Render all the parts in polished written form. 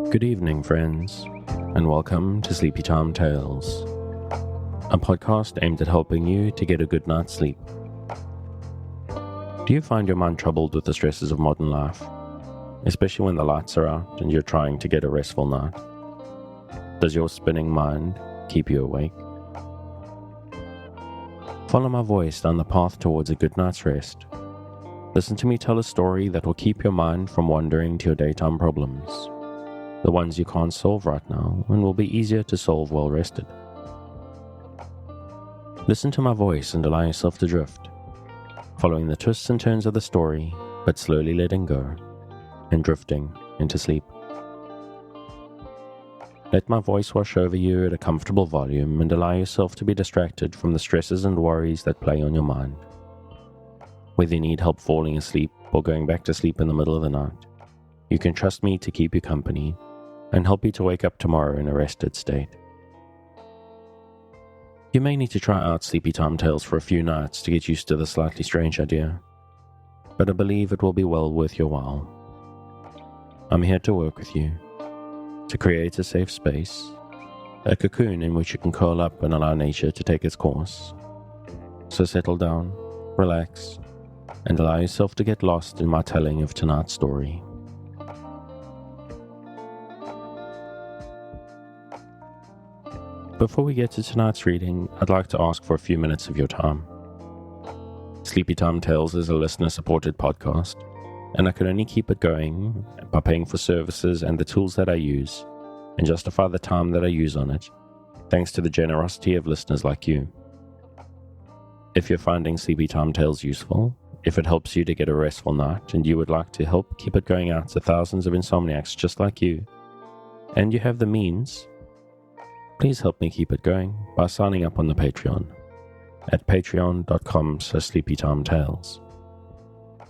Good evening, friends, and welcome to Sleepy Time Tales, a podcast aimed at helping you to get a good night's sleep. Do you find your mind troubled with the stresses of modern life, especially when the lights are out and you're trying to get a restful night? Does your spinning mind keep you awake? Follow my voice down the path towards a good night's rest. Listen to me tell a story that will keep your mind from wandering to your daytime problems, the ones you can't solve right now and will be easier to solve well rested. Listen to my voice and allow yourself to drift, following the twists and turns of the story, but slowly letting go and drifting into sleep. Let my voice wash over you at a comfortable volume and allow yourself to be distracted from the stresses and worries that play on your mind. Whether you need help falling asleep or going back to sleep in the middle of the night, you can trust me to keep you company and help you to wake up tomorrow in a rested state. You may need to try out Sleepy Time Tales for a few nights to get used to the slightly strange idea, but I believe it will be well worth your while. I'm here to work with you, to create a safe space, a cocoon in which you can curl up and allow nature to take its course. So settle down, relax, and allow yourself to get lost in my telling of tonight's story. Before we get to tonight's reading, I'd like to ask for a few minutes of your time. Sleepy Time Tales is a listener-supported podcast, and I can only keep it going by paying for services and the tools that I use, and justify the time that I use on it, thanks to the generosity of listeners like you. If you're finding Sleepy Time Tales useful, if it helps you to get a restful night, and you would like to help keep it going out to thousands of insomniacs just like you, and you have the means, please help me keep it going by signing up on the Patreon at patreon.com/sleepytimetales.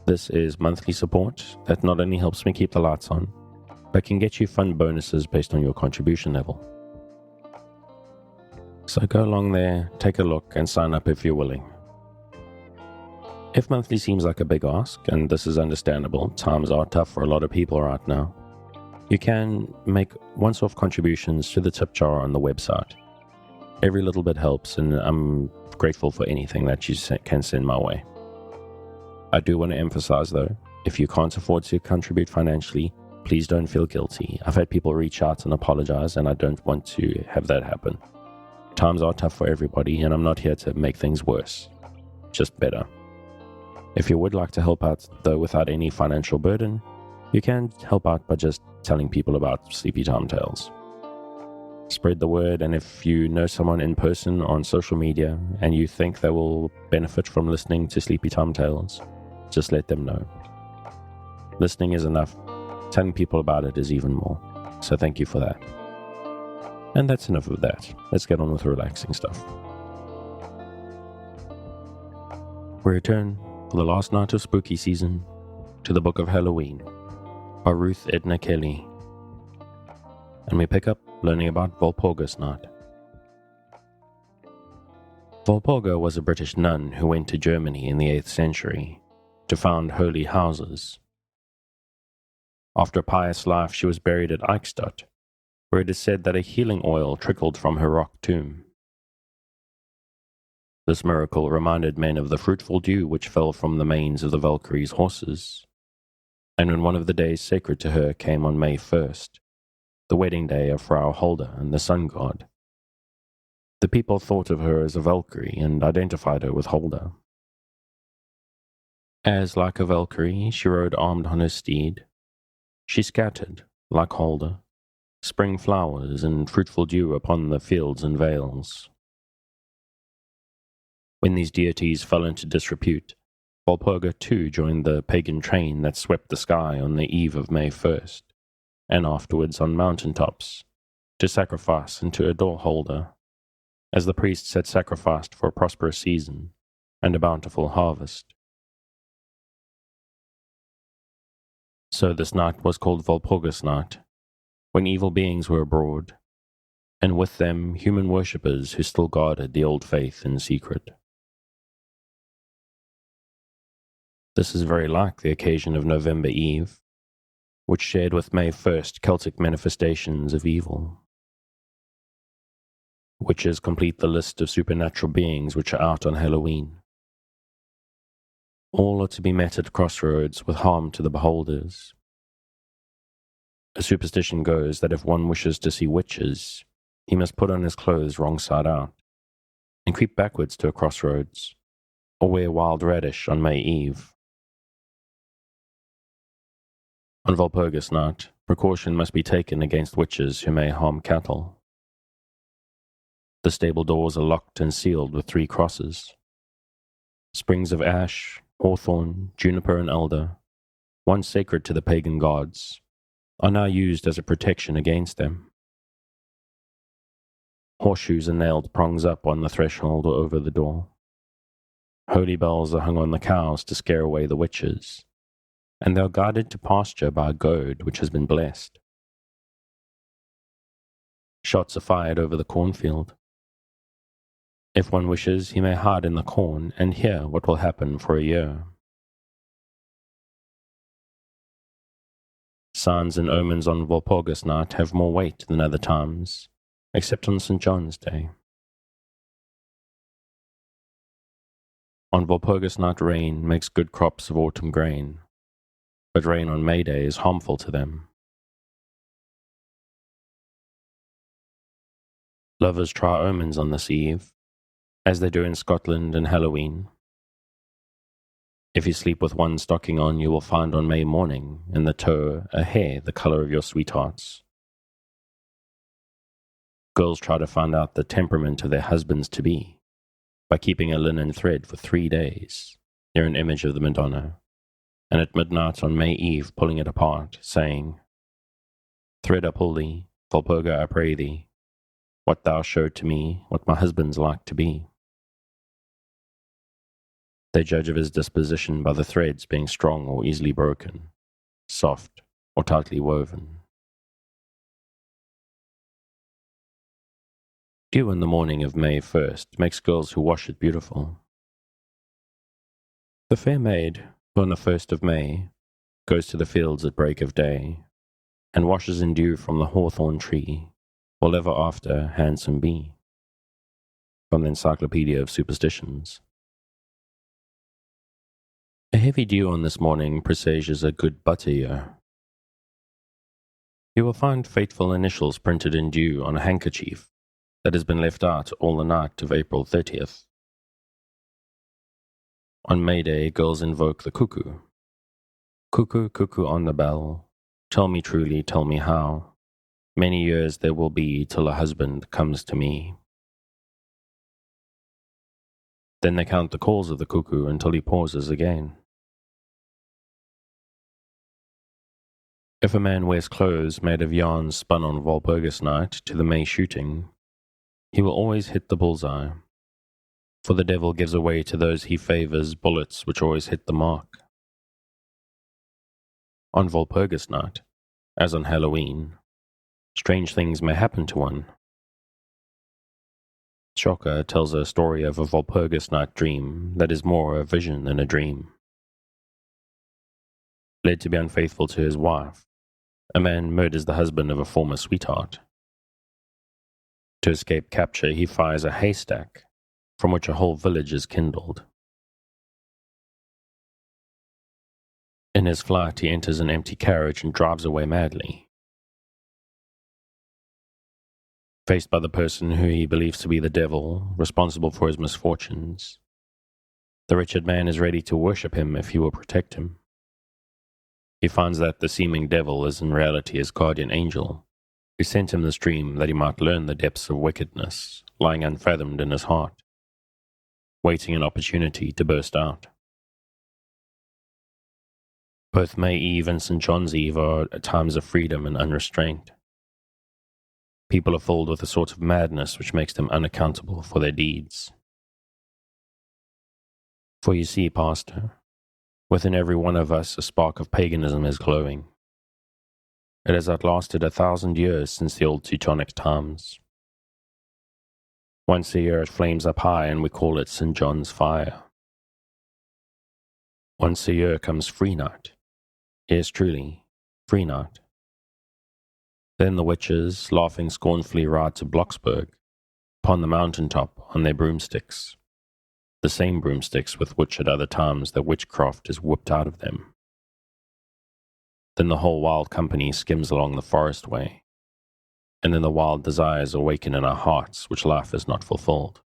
This is monthly support that not only helps me keep the lights on, but can get you fun bonuses based on your contribution level. So go along there, take a look, and sign up if you're willing. If monthly seems like a big ask, and this is understandable, times are tough for a lot of people right now, you can make once-off contributions to the tip jar on the website. Every little bit helps, and I'm grateful for anything that you can send my way. I do want to emphasize, though, if you can't afford to contribute financially, please don't feel guilty. I've had people reach out and apologize, and I don't want to have that happen. Times are tough for everybody, and I'm not here to make things worse, just better. If you would like to help out, though, without any financial burden, you can help out by just telling people about Sleepy Time Tales. Spread the word, and if you know someone in person on social media and you think they will benefit from listening to Sleepy Time Tales, just let them know. Listening is enough. Telling people about it is even more. So thank you for that. And that's enough of that. Let's get on with the relaxing stuff. We return for the last night of spooky season to the book of Hallowe'en by Ruth Edna Kelley, and we pick up learning about Walpurgis Night. Walpurga was a British nun who went to Germany in the 8th century to found holy houses. After a pious life, she was buried at Eichstätt, where it is said that a healing oil trickled from her rock tomb. This miracle reminded men of the fruitful dew which fell from the manes of the Valkyrie's horses, and when one of the days sacred to her came on May 1st, the wedding day of Frau Hulda and the sun god, the people thought of her as a Valkyrie and identified her with Hulda. As, like a Valkyrie, she rode armed on her steed, she scattered, like Hulda, spring flowers and fruitful dew upon the fields and vales. When these deities fell into disrepute, Walpurga too joined the pagan train that swept the sky on the eve of May 1st, and afterwards on mountain tops, to sacrifice and to adore Hulda, as the priests had sacrificed for a prosperous season and a bountiful harvest. So this night was called Walpurgis Night, when evil beings were abroad, and with them human worshippers who still guarded the old faith in secret. This is very like the occasion of November Eve, which shared with May 1st Celtic manifestations of evil. Witches complete the list of supernatural beings which are out on Halloween. All are to be met at crossroads with harm to the beholders. A superstition goes that if one wishes to see witches, he must put on his clothes wrong side out, and creep backwards to a crossroads, or wear wild radish on May Eve. On Walpurgis night, precaution must be taken against witches who may harm cattle. The stable doors are locked and sealed with 3 crosses. Springs of ash, hawthorn, juniper, and elder, once sacred to the pagan gods, are now used as a protection against them. Horseshoes are nailed prongs up on the threshold or over the door. Holy bells are hung on the cows to scare away the witches, and they are guided to pasture by a goad which has been blessed. Shots are fired over the cornfield. If one wishes, he may hide in the corn and hear what will happen for a year. Signs and omens on Walpurgis night have more weight than other times, except on St. John's Day. On Walpurgis night, rain makes good crops of autumn grain, but rain on May Day is harmful to them. Lovers try omens on this eve, as they do in Scotland and Halloween. If you sleep with one stocking on, you will find on May morning in the toe a hair the color of your sweetheart's. Girls try to find out the temperament of their husbands-to-be by keeping a linen thread for 3 days near an image of the Madonna, and at midnight on May Eve pulling it apart, saying, "Thread up holy, Walpurga I pray thee, what thou showed to me, what my husband's like to be." They judge of his disposition by the threads being strong or easily broken, soft or tightly woven. Dew in the morning of May 1st makes girls who wash it beautiful. The fair maid, who on the 1st of May goes to the fields at break of day, and washes in dew from the hawthorn tree, will ever after handsome be. From the Encyclopedia of Superstitions. A heavy dew on this morning presages a good butter year. You will find fateful initials printed in dew on a handkerchief that has been left out all the night of April 30th. On May Day, girls invoke the cuckoo. Cuckoo, cuckoo on the bell, tell me truly, tell me how, many years there will be till a husband comes to me. Then they count the calls of the cuckoo until he pauses again. If a man wears clothes made of yarn spun on Walpurgis night to the May shooting, he will always hit the bullseye, for the devil gives away to those he favors bullets which always hit the mark. On Walpurgis night, as on Halloween, strange things may happen to one. Shocker tells a story of a Walpurgis night dream that is more a vision than a dream. Led to be unfaithful to his wife, a man murders the husband of a former sweetheart. To escape capture, he fires a haystack from which a whole village is kindled. In his flight, he enters an empty carriage and drives away madly. Faced by the person who he believes to be the devil, responsible for his misfortunes, the wretched man is ready to worship him if he will protect him. He finds that the seeming devil is in reality his guardian angel, who sent him this dream that he might learn the depths of wickedness lying unfathomed in his heart, waiting an opportunity to burst out. Both May Eve and St. John's Eve are times of freedom and unrestraint. People are filled with a sort of madness which makes them unaccountable for their deeds. For you see, Pastor, within every one of us a spark of paganism is glowing. It has outlasted 1,000 years since the old Teutonic times. Once a year it flames up high and we call it St. John's fire. Once a year comes Free Night. Yes, truly, Free night. Then the witches, laughing scornfully, ride to Blocksberg, upon the mountain top, on their broomsticks, the same broomsticks with which at other times the witchcraft is whipped out of them. Then the whole wild company skims along the forest way, and then the wild desires awaken in our hearts which life has not fulfilled.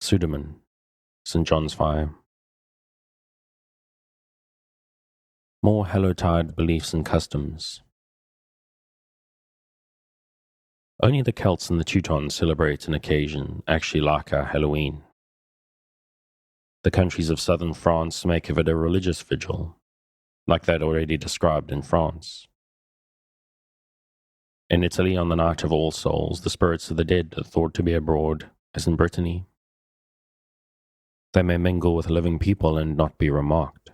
Suderman, St. John's Fire. More Hallowtide beliefs and customs. Only the Celts and the Teutons celebrate an occasion actually like our Hallowe'en. The countries of southern France make of it a religious vigil, like that already described in France. In Italy, on the night of All Souls, the spirits of the dead are thought to be abroad, as in Brittany. They may mingle with living people and not be remarked.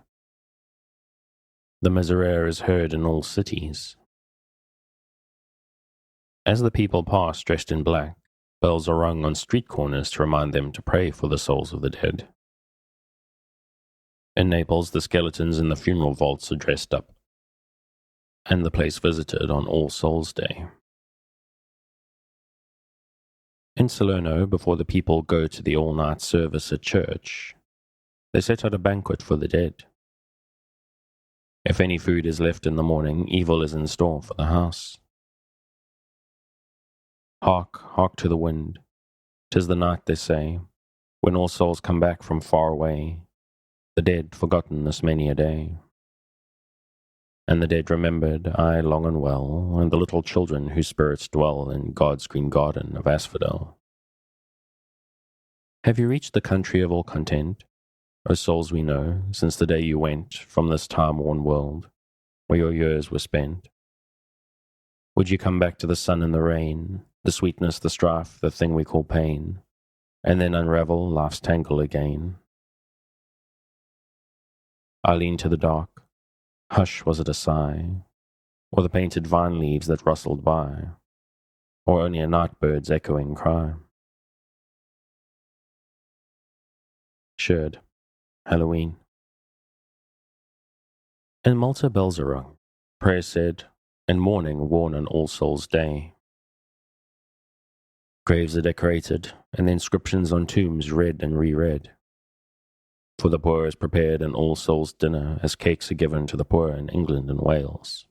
The Miserere is heard in all cities. As the people pass dressed in black, bells are rung on street corners to remind them to pray for the souls of the dead. In Naples, the skeletons in the funeral vaults are dressed up, and the place visited on All Souls' Day. In Salerno, before the people go to the all-night service at church, they set out a banquet for the dead. If any food is left in the morning, evil is in store for the house. Hark, hark to the wind. 'Tis the night, they say, when all souls come back from far away, the dead forgotten this many a day. And the dead remembered, aye, long and well, and the little children whose spirits dwell in God's green garden of asphodel. Have you reached the country of all content, O souls we know, since the day you went from this time-worn world, where your years were spent? Would you come back to the sun and the rain, the sweetness, the strife, the thing we call pain, and then unravel life's tangle again? I lean to the dark. Hush, was it a sigh, or the painted vine leaves that rustled by, or only a night bird's echoing cry? Sherd, Halloween. In Malta bells are rung, prayer said, and mourning worn on All Souls' Day. Graves are decorated, and the inscriptions on tombs read and reread. For the poor is prepared an All Souls' dinner, as cakes are given to the poor in England and Wales.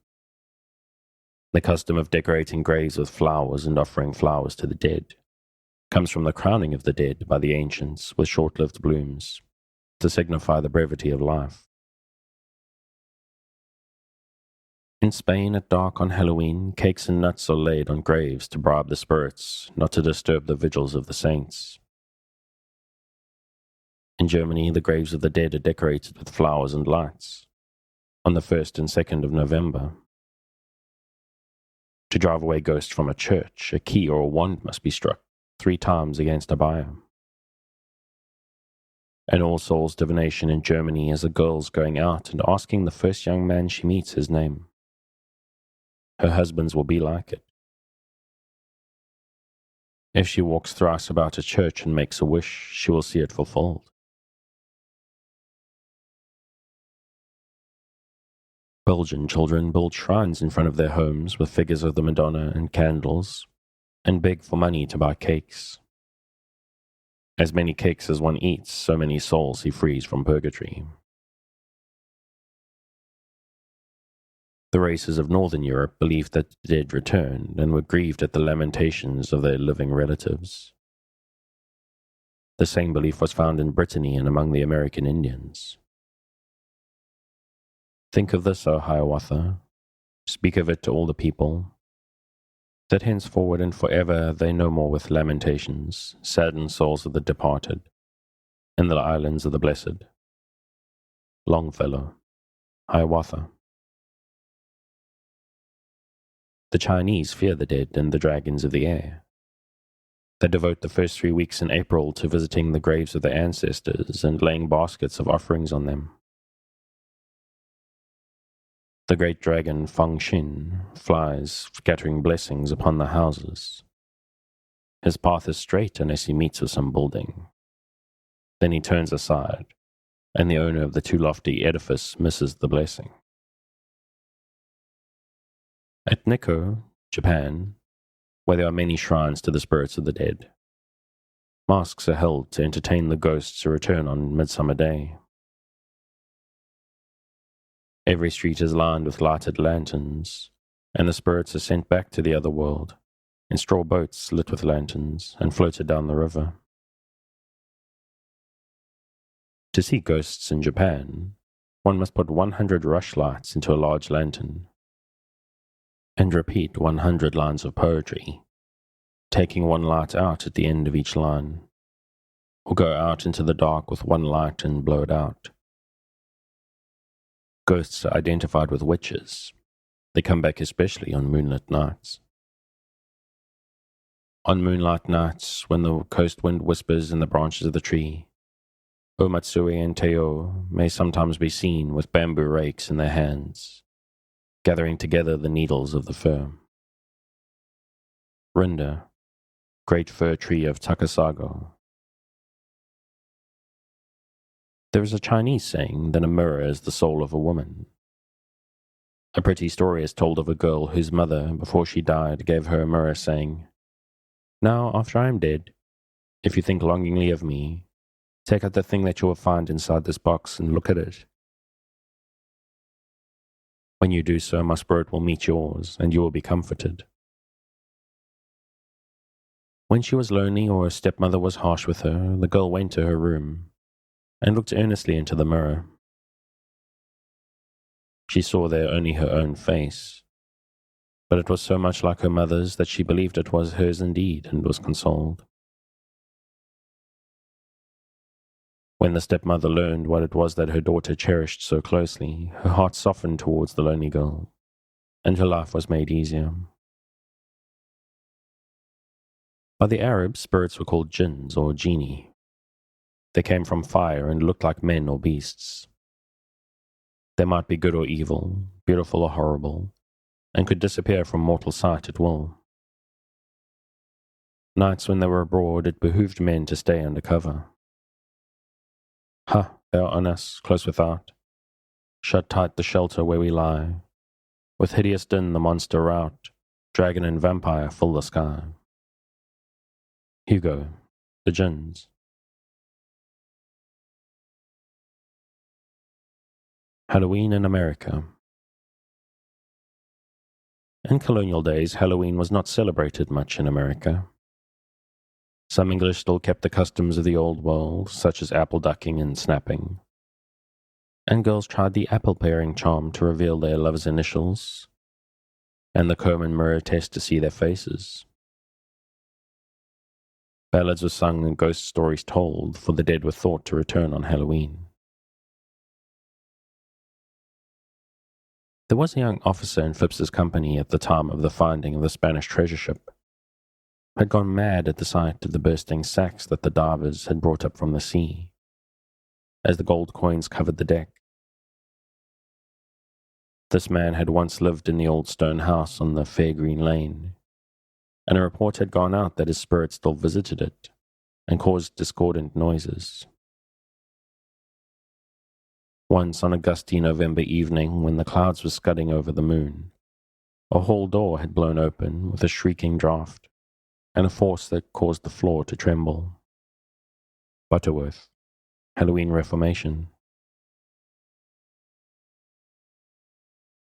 The custom of decorating graves with flowers and offering flowers to the dead comes from the crowning of the dead by the ancients with short-lived blooms, to signify the brevity of life. In Spain, at dark on Halloween, cakes and nuts are laid on graves to bribe the spirits, not to disturb the vigils of the saints. In Germany, the graves of the dead are decorated with flowers and lights on the 1st and 2nd of November. To drive away ghosts from a church, a key or a wand must be struck 3 times against a bier. An All Souls divination in Germany is a girl's going out and asking the first young man she meets his name. Her husband's will be like it. If she walks thrice about a church and makes a wish, she will see it fulfilled. Belgian children build shrines in front of their homes with figures of the Madonna and candles, and beg for money to buy cakes. As many cakes as one eats, so many souls he frees from purgatory. The races of Northern Europe believed that the dead returned and were grieved at the lamentations of their living relatives. The same belief was found in Brittany and among the American Indians. Think of this, O Hiawatha, speak of it to all the people, that henceforward and forever they no more with lamentations sadden souls of the departed in the islands of the blessed. Longfellow, Hiawatha. The Chinese fear the dead and the dragons of the air. They devote the first 3 weeks in April to visiting the graves of their ancestors and laying baskets of offerings on them. The great dragon Feng Xin flies, scattering blessings upon the houses. His path is straight unless he meets with some building. Then he turns aside, and the owner of the too lofty edifice misses the blessing. At Nikko, Japan, where there are many shrines to the spirits of the dead, masks are held to entertain the ghosts who return on Midsummer Day. Every street is lined with lighted lanterns, and the spirits are sent back to the other world in straw boats lit with lanterns and floated down the river. To see ghosts in Japan, one must put 100 rushlights into a large lantern and repeat 100 lines of poetry, taking one light out at the end of each line, or go out into the dark with one light and blow it out. Ghosts are identified with witches. They come back especially on moonlit nights. On moonlight nights, when the coast wind whispers in the branches of the tree, Omatsue and Teo may sometimes be seen with bamboo rakes in their hands, gathering together the needles of the fir. Rinda, great fir tree of Takasago. There is a Chinese saying that a mirror is the soul of a woman. A pretty story is told of a girl whose mother, before she died, gave her a mirror saying, "Now, after I am dead, if you think longingly of me, take out the thing that you will find inside this box and look at it. When you do so, my spirit will meet yours, and you will be comforted." When she was lonely or her stepmother was harsh with her, the girl went to her room and looked earnestly into the mirror. She saw there only her own face, but it was so much like her mother's that she believed it was hers indeed and was consoled. When the stepmother learned what it was that her daughter cherished so closely, her heart softened towards the lonely girl, and her life was made easier. By the Arabs, spirits were called jinns or genie. They came from fire and looked like men or beasts. They might be good or evil, beautiful or horrible, and could disappear from mortal sight at will. Nights when they were abroad, it behooved men to stay under cover. Ha, they are on us, close without. Shut tight the shelter where we lie. With hideous din the monster rout, dragon and vampire fill the sky. Hugo, The Jinns. Halloween in America. In colonial days, Halloween was not celebrated much in America. Some English still kept the customs of the old world, such as apple ducking and snapping. And girls tried the apple-paring charm to reveal their love's initials, and the comb and mirror test to see their faces. Ballads were sung and ghost stories told, for the dead were thought to return on Halloween. There was a young officer in Phipps's company at the time of the finding of the Spanish treasure ship, had gone mad at the sight of the bursting sacks that the divers had brought up from the sea, as the gold coins covered the deck. This man had once lived in the old stone house on the fair green lane, and a report had gone out that his spirit still visited it and caused discordant noises. Once on a gusty November evening, when the clouds were scudding over the moon, a hall door had blown open with a shrieking draught and a force that caused the floor to tremble. Butterworth, Halloween Reformation.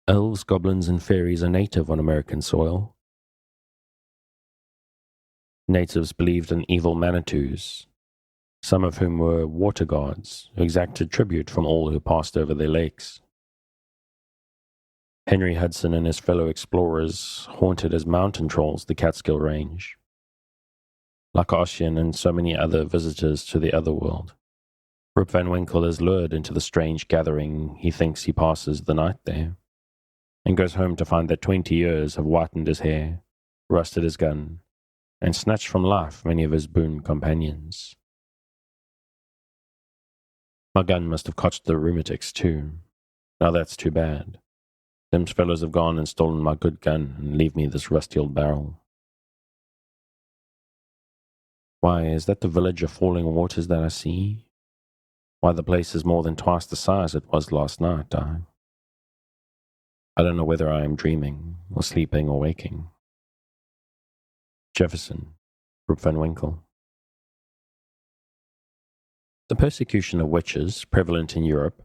Elves, goblins, and fairies are native on American soil. Natives believed in evil manitous, some of whom were water gods who exacted tribute from all who passed over their lakes. Henry Hudson and his fellow explorers haunted as mountain trolls the Catskill Range. Like Ossian and so many other visitors to the other world, Rip Van Winkle is lured into the strange gathering. He thinks he passes the night there, and goes home to find that 20 years have whitened his hair, rusted his gun, and snatched from life many of his boon companions. My gun must have cotched the rheumatics too. Now that's too bad. Them fellows have gone and stolen my good gun and leave me this rusty old barrel. Why, is that the village of Falling Waters that I see? Why, the place is more than twice the size it was last night. I don't know whether I am dreaming, or sleeping, or waking. Jefferson, Rip Van Winkle. The persecution of witches, prevalent in Europe,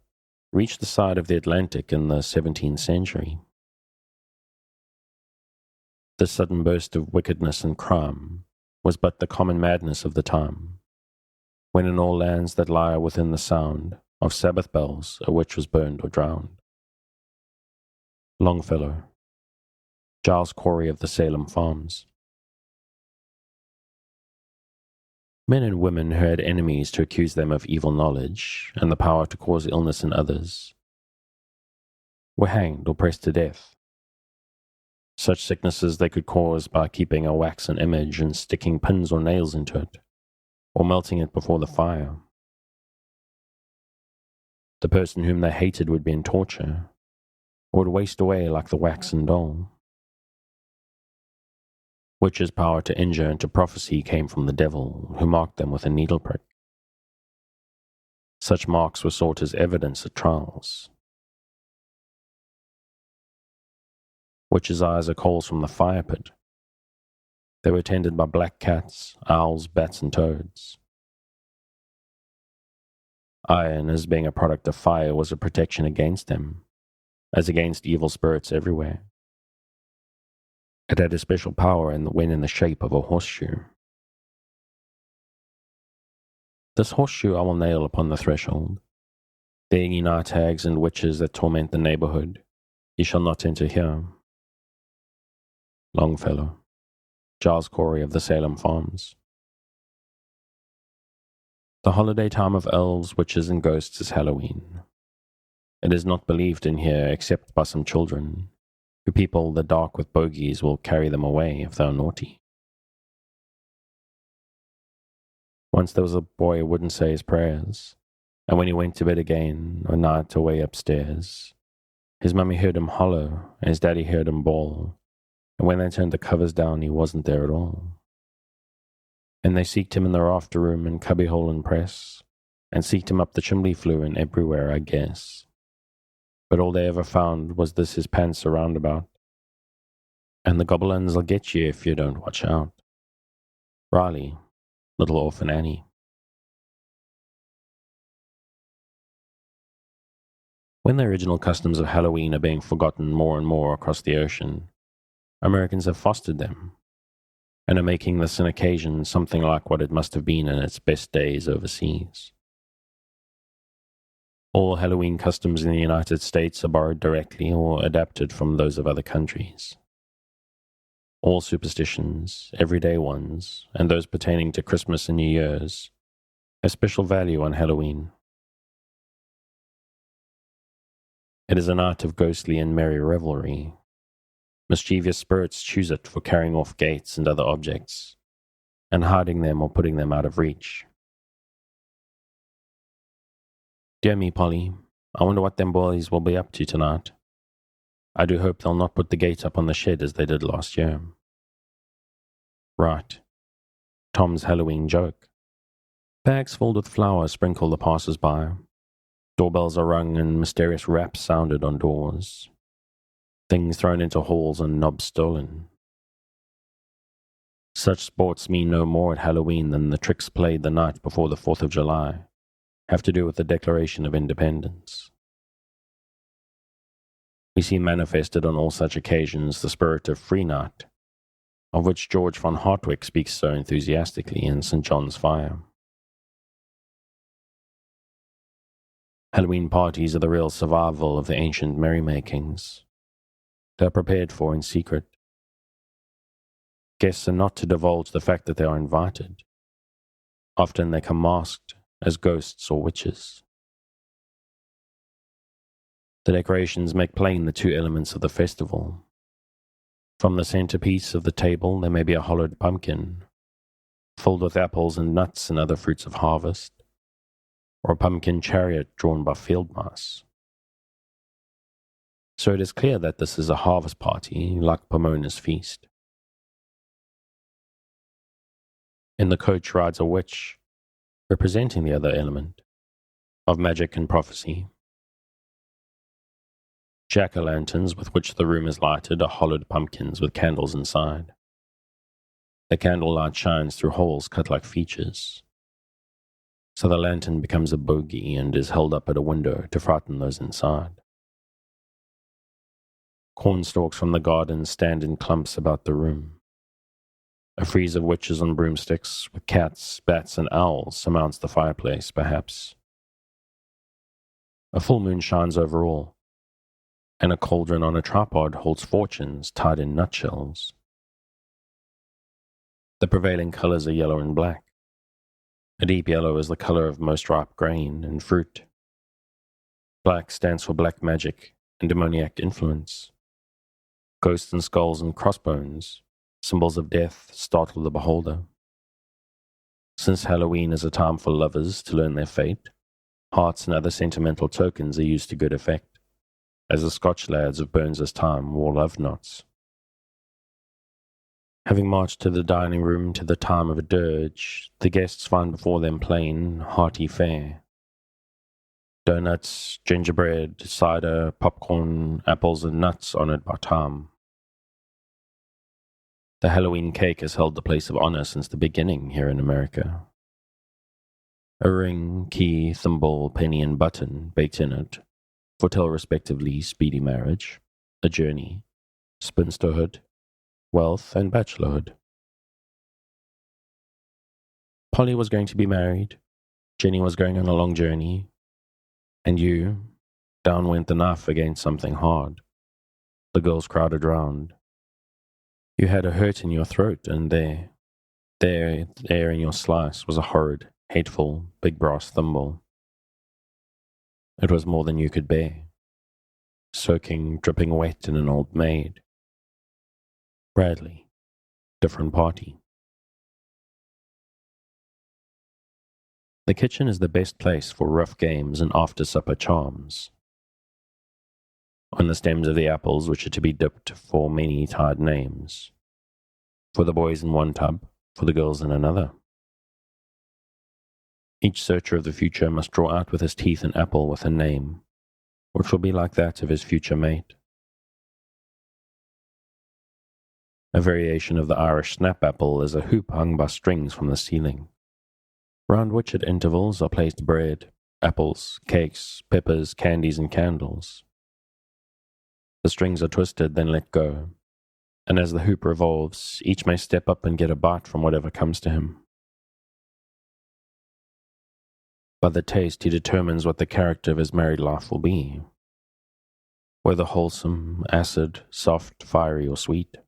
reached the side of the Atlantic in the 17th century. This sudden burst of wickedness and crime was but the common madness of the time, when in all lands that lie within the sound of Sabbath bells a witch was burned or drowned. Longfellow, Giles Corey of the Salem Farms. Men and women who had enemies to accuse them of evil knowledge and the power to cause illness in others were hanged or pressed to death. Such sicknesses they could cause by keeping a waxen image and sticking pins or nails into it, or melting it before the fire. The person whom they hated would be in torture, or would waste away like the waxen doll. Witches' power to injure and to prophecy came from the devil, who marked them with a needle prick. Such marks were sought as evidence at trials. Witches' eyes are coals from the fire pit. They were tended by black cats, owls, bats, and toads. Iron, as being a product of fire, was a protection against them, as against evil spirits everywhere. It had a special power when in the shape of a horseshoe. This horseshoe I will nail upon the threshold. There ye night hags and witches that torment the neighborhood, ye shall not enter here. Longfellow, Giles Corey of the Salem Farms. The holiday time of elves, witches, and ghosts is Halloween. It is not believed in here except by some children, who people the dark with bogies will carry them away if they are naughty. Once there was a boy who wouldn't say his prayers, and when he went to bed again, or night away upstairs, his mummy heard him hollow, and his daddy heard him bawl, and when they turned the covers down, he wasn't there at all. And they seeked him in the rafter room and cubbyhole and press, and seeked him up the chimney flue and everywhere, I guess. But all they ever found was this his pants roundabout, and the goblins will get you if you don't watch out. Riley, Little Orphan Annie. When the original customs of Halloween are being forgotten more and more across the ocean, Americans have fostered them, and are making this an occasion something like what it must have been in its best days overseas. All Halloween customs in the United States are borrowed directly or adapted from those of other countries. All superstitions, everyday ones, and those pertaining to Christmas and New Year's, have special value on Halloween. It is a night of ghostly and merry revelry. Mischievous spirits choose it for carrying off gates and other objects, and hiding them or putting them out of reach. Dear me, Polly, I wonder what them boys will be up to tonight. I do hope they'll not put the gate up on the shed as they did last year. Right. Tom's Halloween joke. Bags filled with flowers sprinkle the passers-by. Doorbells are rung and mysterious raps sounded on doors. Things thrown into halls and knobs stolen. Such sports mean no more at Halloween than the tricks played the night before the 4th of July have to do with the Declaration of Independence. We see manifested on all such occasions the spirit of free night, of which George von Hartwick speaks so enthusiastically in St. John's Fire. Halloween parties are the real survival of the ancient merrymakings. They are prepared for in secret. Guests are not to divulge the fact that they are invited. Often they come masked as ghosts or witches. The decorations make plain the two elements of the festival. From the centerpiece of the table there may be a hollowed pumpkin, filled with apples and nuts and other fruits of harvest, or a pumpkin chariot drawn by field mice. So it is clear that this is a harvest party, like Pomona's feast. In the coach rides a witch, representing the other element, of magic and prophecy. Jack-o'-lanterns with which the room is lighted are hollowed pumpkins with candles inside. The candle light shines through holes cut like features, so the lantern becomes a bogey and is held up at a window to frighten those inside. Cornstalks from the garden stand in clumps about the room. A frieze of witches on broomsticks, with cats, bats, and owls surmounts the fireplace, perhaps. A full moon shines over all, and a cauldron on a tripod holds fortunes tied in nutshells. The prevailing colors are yellow and black. A deep yellow is the color of most ripe grain and fruit. Black stands for black magic and demoniac influence. Ghosts and skulls and crossbones, symbols of death, startle the beholder. Since Halloween is a time for lovers to learn their fate, hearts and other sentimental tokens are used to good effect, as the Scotch lads of Burns's time wore love knots. Having marched to the dining room to the time of a dirge, the guests find before them plain, hearty fare. Donuts, gingerbread, cider, popcorn, apples, and nuts honoured by Tom. The Halloween cake has held the place of honour since the beginning here in America. A ring, key, thimble, penny, and button baked in it foretell respectively speedy marriage, a journey, spinsterhood, wealth, and bachelorhood. Polly was going to be married, Jenny was going on a long journey, and down went the knife against something hard. The girls crowded round. You had a hurt in your throat, and there in your slice was a horrid, hateful, big brass thimble. It was more than you could bear, soaking, dripping wet in an old maid. Bradley, different party. The kitchen is the best place for rough games and after-supper charms. On the stems of the apples, which are to be dipped, for many tied names. For the boys in one tub, for the girls in another. Each searcher of the future must draw out with his teeth an apple with a name, which will be like that of his future mate. A variation of the Irish snap-apple is a hoop hung by strings from the ceiling, round which at intervals are placed bread, apples, cakes, peppers, candies, and candles. The strings are twisted, then let go, and as the hoop revolves, each may step up and get a bite from whatever comes to him. By the taste, he determines what the character of his married life will be, whether wholesome, acid, soft, fiery, or sweet.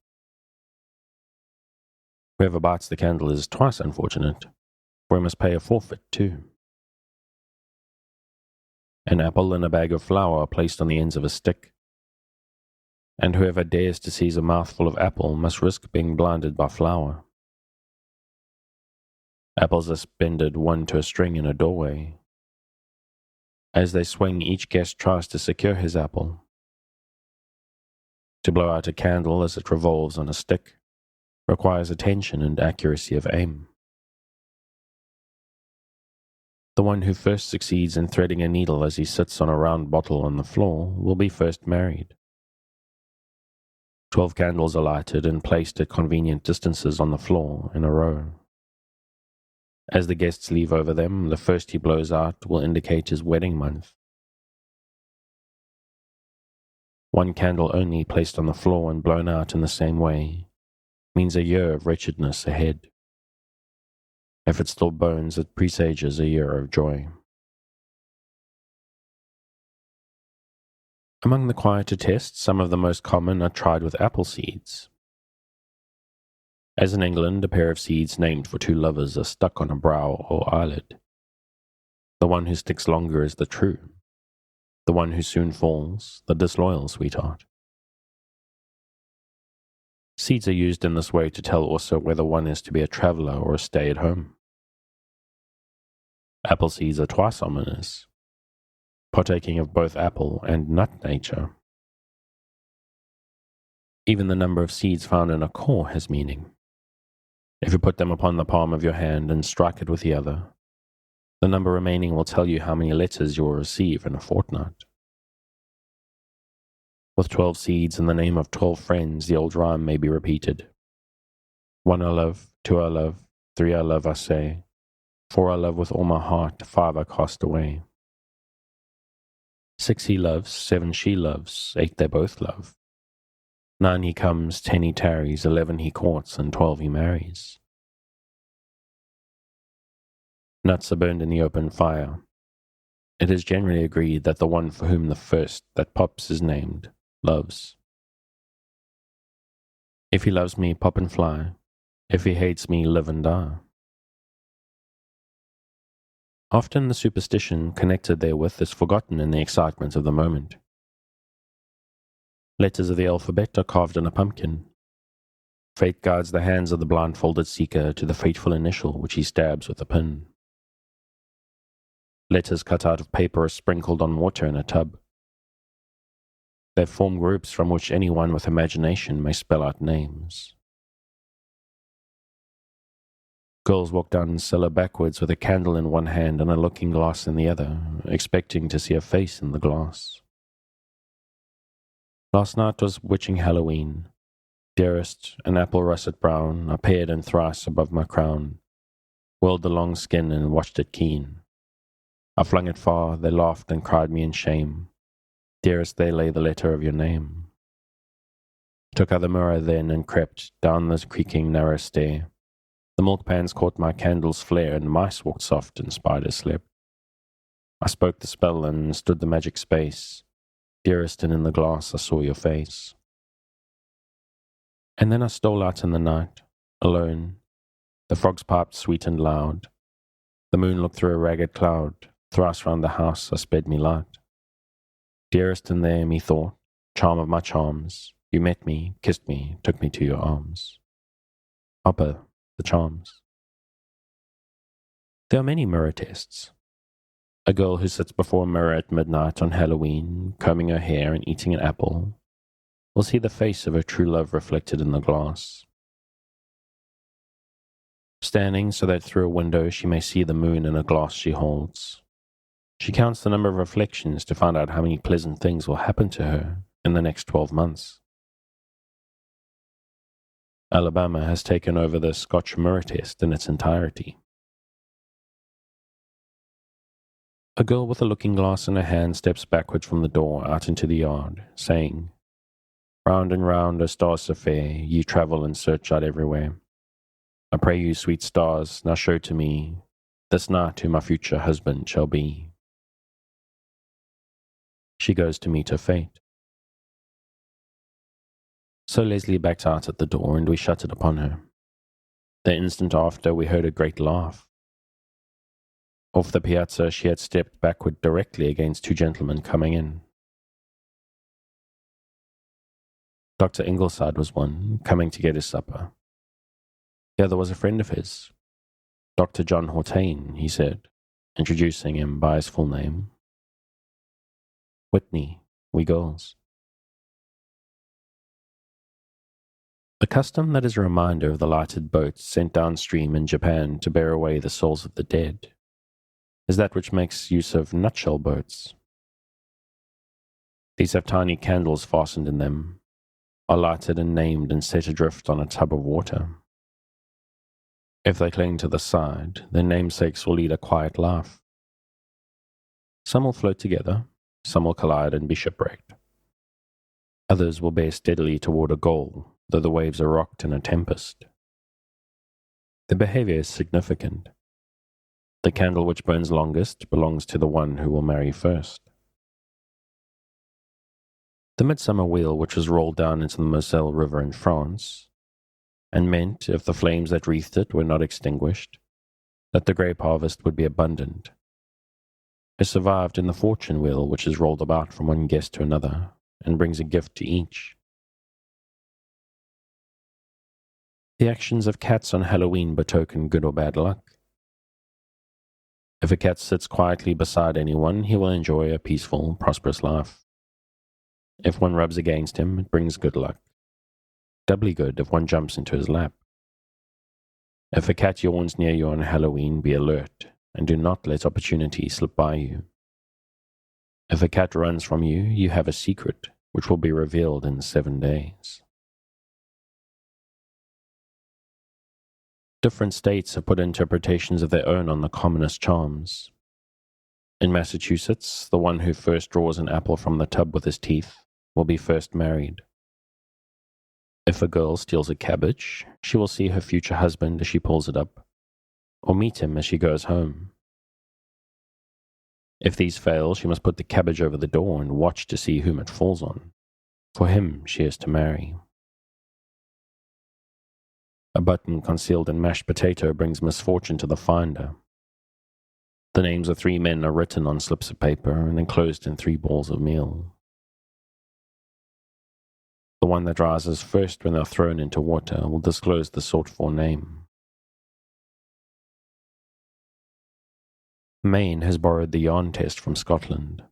Whoever bites the candle is twice unfortunate, for he must pay a forfeit too. An apple and a bag of flour are placed on the ends of a stick, and whoever dares to seize a mouthful of apple must risk being blinded by flour. Apples are suspended one to a string in a doorway. As they swing, each guest tries to secure his apple. To blow out a candle as it revolves on a stick requires attention and accuracy of aim. The one who first succeeds in threading a needle as he sits on a round bottle on the floor will be first married. 12 candles are lighted and placed at convenient distances on the floor in a row. As the guests leave over them, the first he blows out will indicate his wedding month. One candle only placed on the floor and blown out in the same way means a year of wretchedness ahead. If it still burns, it presages a year of joy. Among the quieter tests, some of the most common are tried with apple seeds. As in England, a pair of seeds named for two lovers are stuck on a brow or eyelid. The one who sticks longer is the true. The one who soon falls, the disloyal sweetheart. Seeds are used in this way to tell also whether one is to be a traveller or a stay-at-home. Apple seeds are twice ominous, partaking of both apple and nut nature. Even the number of seeds found in a core has meaning. If you put them upon the palm of your hand and strike it with the other, the number remaining will tell you how many letters you will receive in a fortnight. With 12 seeds in the name of 12 friends, the old rhyme may be repeated. 1 I love, 2 I love, 3 I love, I say. 4 I love with all my heart, 5 I cast away. 6 he loves, 7 she loves, 8 they both love. 9 he comes, 10 he tarries, 11 he courts, and 12 he marries. Nuts are burned in the open fire. It is generally agreed that the one for whom the first that pops is named loves. If he loves me, pop and fly. If he hates me, live and die. Often the superstition connected therewith is forgotten in the excitement of the moment. Letters of the alphabet are carved in a pumpkin. Fate guides the hands of the blindfolded seeker to the fateful initial which he stabs with a pin. Letters cut out of paper are sprinkled on water in a tub. They form groups from which anyone with imagination may spell out names. Girls walk down the cellar backwards with a candle in one hand and a looking glass in the other, expecting to see a face in the glass. Last night was witching Hallowe'en. Dearest, an apple russet brown, I peered in thrice above my crown, whirled the long skin and watched it keen. I flung it far, they laughed and cried me in shame. Dearest, there lay the letter of your name. Took out the mirror then and crept down the creaking narrow stair. The milk pans caught my candle's flare, and mice walked soft and spiders slept. I spoke the spell and stood the magic space. Dearest, and in the glass I saw your face. And then I stole out in the night, alone. The frogs piped sweet and loud. The moon looked through a ragged cloud. Thrice round the house I sped me light. Dearest, and there, methought, charm of my charms, you met me, kissed me, took me to your arms. Hopper, the charms. There are many mirror tests. A girl who sits before a mirror at midnight on Halloween, combing her hair and eating an apple, will see the face of her true love reflected in the glass. Standing so that through a window she may see the moon in a glass she holds, she counts the number of reflections to find out how many pleasant things will happen to her in the next 12 months. Alabama has taken over the Scotch mirror test in its entirety. A girl with a looking glass in her hand steps backward from the door out into the yard, saying, Round and round, O stars so fair, ye travel and search out everywhere. I pray you, sweet stars, now show to me this night who my future husband shall be. She goes to meet her fate. So Leslie backed out at the door, and we shut it upon her. The instant after, we heard a great laugh. Off the piazza, she had stepped backward directly against 2 gentlemen coming in. Dr. Ingleside was one, coming to get his supper. The other was a friend of his, Dr. John Hortain, he said, introducing him by his full name. Whitney, we girls. The custom that is a reminder of the lighted boats sent downstream in Japan to bear away the souls of the dead is that which makes use of nutshell boats. These have tiny candles fastened in them, are lighted and named and set adrift on a tub of water. If they cling to the side, their namesakes will lead a quiet life. Some will float together, some will collide and be shipwrecked. Others will bear steadily toward a goal, though the waves are rocked in a tempest. The behavior is significant. The candle which burns longest belongs to the one who will marry first. The midsummer wheel which was rolled down into the Moselle River in France, and meant, if the flames that wreathed it were not extinguished, that the grape harvest would be abundant, is survived in the fortune wheel which is rolled about from one guest to another, and brings a gift to each. The actions of cats on Halloween betoken good or bad luck. If a cat sits quietly beside anyone, he will enjoy a peaceful, prosperous life. If one rubs against him, it brings good luck. Doubly good if one jumps into his lap. If a cat yawns near you on Halloween, be alert, and do not let opportunity slip by you. If a cat runs from you, you have a secret, which will be revealed in 7 days. Different states have put interpretations of their own on the commonest charms. In Massachusetts, the one who first draws an apple from the tub with his teeth will be first married. If a girl steals a cabbage, she will see her future husband as she pulls it up, or meet him as she goes home. If these fail, she must put the cabbage over the door and watch to see whom it falls on. For him she is to marry. A button concealed in mashed potato brings misfortune to the finder. The names of 3 men are written on slips of paper and enclosed in 3 balls of meal. The one that rises first when they are thrown into water will disclose the sought-for name. Maine has borrowed the yarn test from Scotland.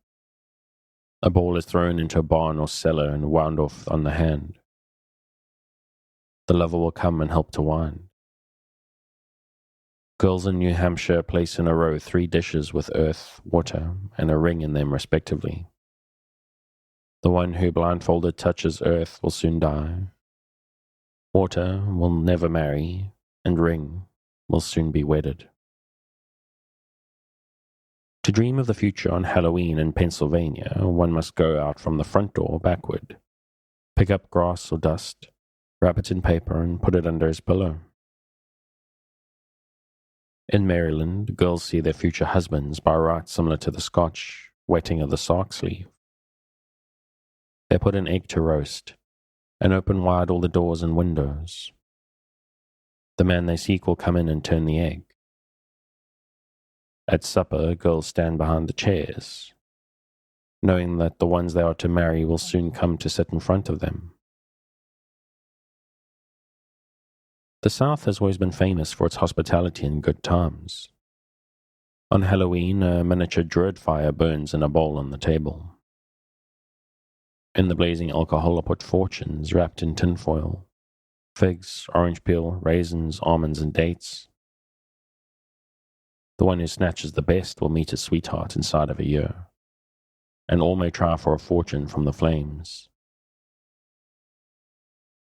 A ball is thrown into a barn or cellar and wound off on the hand. The lover will come and help to wind. Girls in New Hampshire place in a row 3 dishes with earth, water, and a ring in them respectively. The one who blindfolded touches earth will soon die. Water will never marry, and ring will soon be wedded. To dream of the future on Halloween in Pennsylvania, one must go out from the front door backward, pick up grass or dust, wrap it in paper, and put it under his pillow. In Maryland, girls see their future husbands by a rite similar to the Scotch wetting of the sark sleeve. They put an egg to roast, and open wide all the doors and windows. The man they seek will come in and turn the egg. At supper, girls stand behind the chairs, knowing that the ones they are to marry will soon come to sit in front of them. The South has always been famous for its hospitality and good times. On Halloween, a miniature druid fire burns in a bowl on the table. In the blazing alcohol are put fortunes wrapped in tinfoil, figs, orange peel, raisins, almonds, and dates. The one who snatches the best will meet his sweetheart inside of a year, and all may try for a fortune from the flames.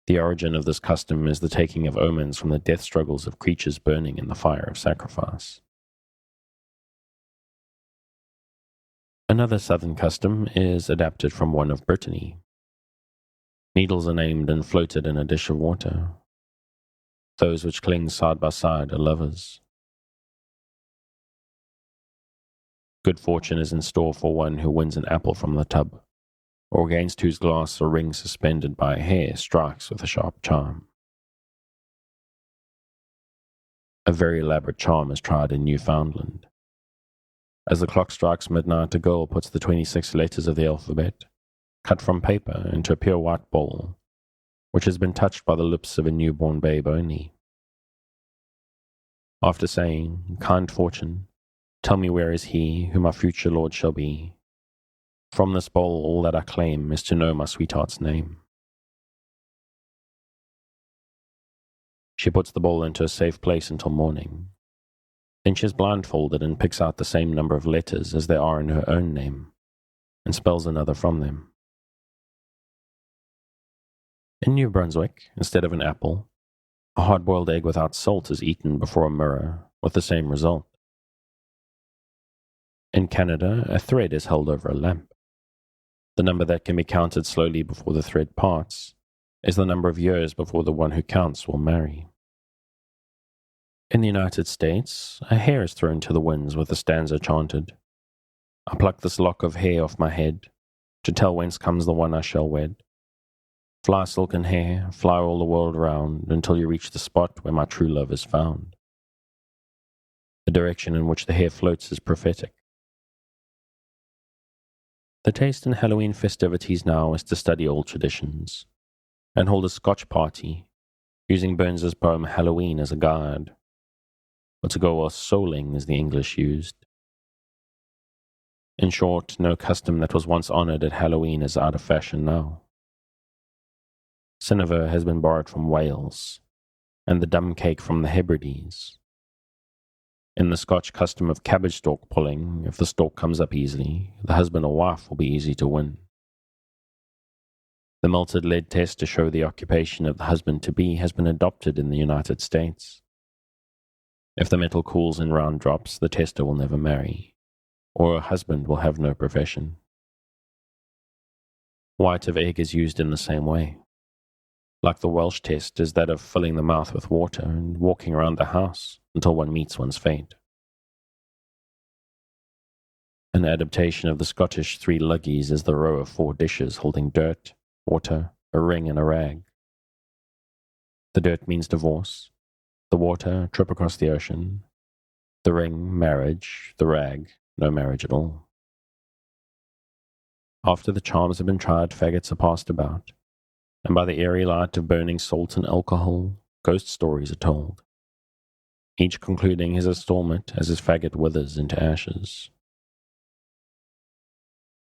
The origin of this custom is the taking of omens from the death struggles of creatures burning in the fire of sacrifice. Another southern custom is adapted from one of Brittany. Needles are named and floated in a dish of water. Those which cling side by side are lovers. Good fortune is in store for one who wins an apple from the tub, or against whose glass a ring suspended by a hair strikes with a sharp charm. A very elaborate charm is tried in Newfoundland. As the clock strikes midnight, a girl puts the 26 letters of the alphabet, cut from paper, into a pure white bowl, which has been touched by the lips of a newborn babe only. After saying, "Kind fortune, tell me where is he, who my future lord shall be. From this bowl all that I claim is to know my sweetheart's name." She puts the bowl into a safe place until morning. Then she is blindfolded and picks out the same number of letters as there are in her own name, and spells another from them. In New Brunswick, instead of an apple, a hard-boiled egg without salt is eaten before a mirror, with the same result. In Canada, a thread is held over a lamp. The number that can be counted slowly before the thread parts is the number of years before the one who counts will marry. In the United States, a hair is thrown to the winds with a stanza chanted, "I pluck this lock of hair off my head, to tell whence comes the one I shall wed. Fly, silken hair, fly all the world round, until you reach the spot where my true love is found." The direction in which the hair floats is prophetic. The taste in Halloween festivities now is to study old traditions, and hold a Scotch party, using Burns's poem Halloween as a guide, or to go a-souling as the English used. In short, no custom that was once honored at Halloween is out of fashion now. Cinnabar has been borrowed from Wales, and the dumb cake from the Hebrides. In the Scotch custom of cabbage stalk pulling, if the stalk comes up easily, the husband or wife will be easy to win. The melted lead test to show the occupation of the husband-to-be has been adopted in the United States. If the metal cools in round drops, the tester will never marry, or a husband will have no profession. White of egg is used in the same way. Like the Welsh test is that of filling the mouth with water and walking around the house until one meets one's fate. An adaptation of the Scottish three luggies is the row of 4 dishes holding dirt, water, a ring, and a rag. The dirt means divorce, the water, trip across the ocean, the ring, marriage, the rag, no marriage at all. After the charms have been tried, faggots are passed about, and by the airy light of burning salt and alcohol, ghost stories are told, each concluding his installment as his faggot withers into ashes.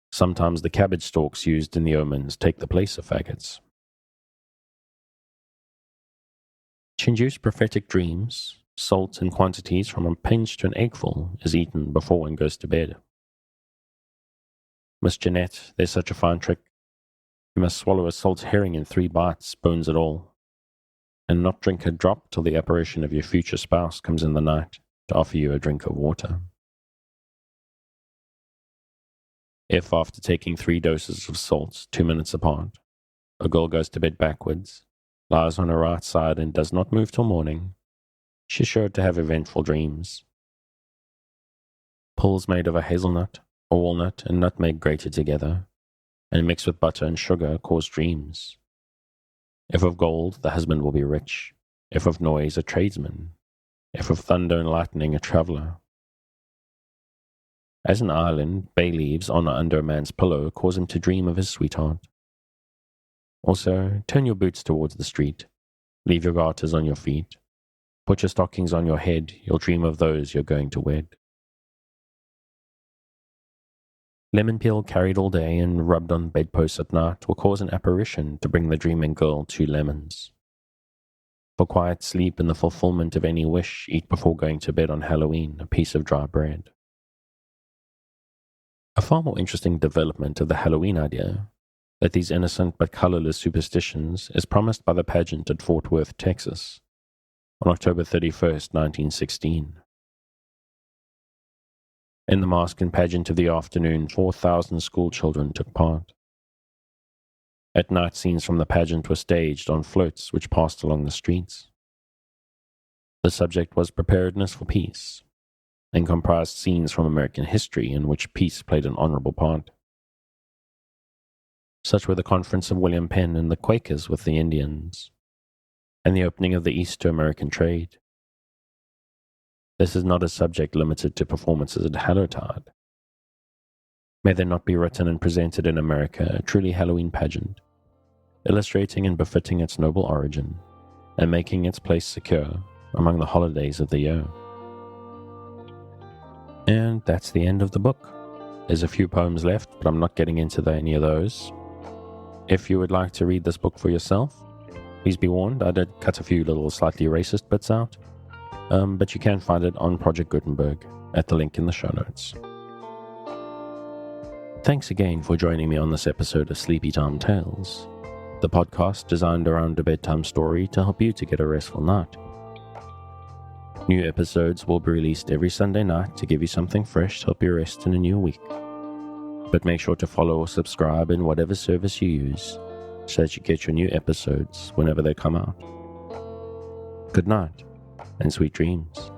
Sometimes the cabbage stalks used in the omens take the place of faggots. To induce prophetic dreams, salt in quantities from a pinch to an eggful is eaten before one goes to bed. Miss Jeanette, there's such a fine trick. You must swallow a salt herring in 3 bites, bones and all, and not drink a drop till the apparition of your future spouse comes in the night to offer you a drink of water. If, after taking 3 doses of salt 2 minutes apart, a girl goes to bed backwards, lies on her right side and does not move till morning, she's sure to have eventful dreams. Pills made of a hazelnut, a walnut, and nutmeg grated together, and mixed with butter and sugar, cause dreams. If of gold, the husband will be rich. If of noise, a tradesman. If of thunder and lightning, a traveller. As in Ireland, bay leaves on or under a man's pillow cause him to dream of his sweetheart. Also, turn your boots towards the street. Leave your garters on your feet. Put your stockings on your head, you'll dream of those you're going to wed. Lemon peel carried all day and rubbed on bedposts at night will cause an apparition to bring the dreaming girl 2 lemons. For quiet sleep and the fulfillment of any wish, eat before going to bed on Halloween a piece of dry bread. A far more interesting development of the Halloween idea, that these innocent but colorless superstitions, is promised by the pageant at Fort Worth, Texas, on October 31st, 1916. In the mask and pageant of the afternoon, 4,000 school children took part. At night, scenes from the pageant were staged on floats which passed along the streets. The subject was preparedness for peace, and comprised scenes from American history in which peace played an honorable part. Such were the conference of William Penn and the Quakers with the Indians, and the opening of the East to American trade. This is not a subject limited to performances at Hallowtide. May there not be written and presented in America a truly Halloween pageant, illustrating and befitting its noble origin, and making its place secure among the holidays of the year. And that's the end of the book. There's a few poems left, but I'm not getting into any of those. If you would like to read this book for yourself, please be warned, I did cut a few little slightly racist bits out, but you can find it on Project Gutenberg at the link in the show notes. Thanks again for joining me on this episode of Sleepy Time Tales, the podcast designed around a bedtime story to help you to get a restful night. New episodes will be released every Sunday night to give you something fresh to help you rest in a new week. But make sure to follow or subscribe in whatever service you use so that you get your new episodes whenever they come out. Good night and sweet dreams.